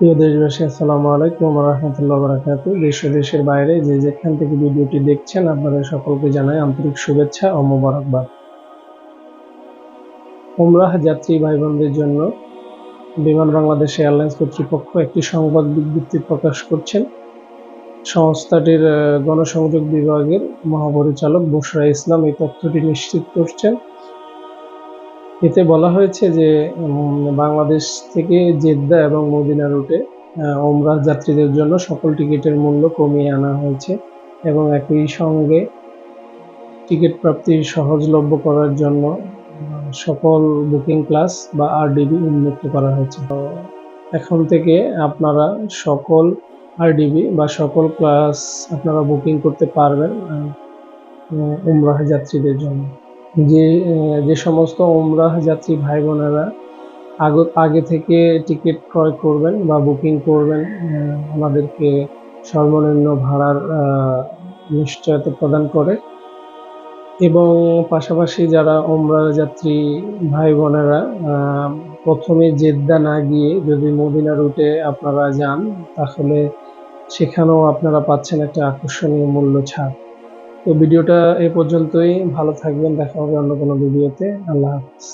প্রিয় দেশবাসী, আসসালামু আলাইকুম ওয়া রাহমাতুল্লাহি ওয়া বারাকাতুহু। দেশ ও দেশের বাইরে যে যেখান থেকে ভিডিওটি দেখছেন আপনাদের সকলকে জানাই আন্তরিক শুভেচ্ছা ও মোবারকবাদ। উমরাহ যাত্রী ভাই-বোনদের জন্য বিমান বাংলাদেশ এয়ারলাইন্স কর্তৃপক্ষ একটি সংবাদ বিজ্ঞপ্তি প্রকাশ করছেন। সংস্থাটির গণসংযোগ বিভাগের মহাপরিচালক বুশরা ইসলাম এই তথ্যটি নিশ্চিত করছেন। এতে বলা হয়েছে যে বাংলাদেশ থেকে জেদ্দা এবং মদিনা রুটে ওমরাহ যাত্রীদের জন্য সকল টিকিটের মূল্য কমিয়ে আনা হয়েছে এবং একই সঙ্গে টিকিট প্রাপ্তি সহজলভ্য করার জন্য সকল বুকিং ক্লাস বা আরডিবি উন্মুক্ত করা হয়েছে। এখন থেকে আপনারা সকল আরডিবি বা সকল ক্লাস আপনারা বুকিং করতে পারবেন উমরাহ যাত্রীদের জন্য। যে সমস্ত উমরাহ যাত্রী ভাই বোনেরা আগে থেকে টিকিট ক্রয় করবেন বা বুকিং করবেন, আমাদেরকে সর্বনিম্ন ভাড়ার নিশ্চয়তা প্রদান করে। এবং পাশাপাশি যারা উমরা যাত্রী ভাই বোনেরা প্রথমে জেদ্দা না গিয়ে যদি মদিনা রুটে আপনারা যান, তাহলে সেখানেও আপনারা পাচ্ছেন একটা আকর্ষণীয় মূল্য ছাড়। তো ভিডিওটা এ পর্যন্তই। ভালো থাকবেন, দেখা হবে অন্য কোনো ভিডিওতে। আল্লাহ হাফেজ।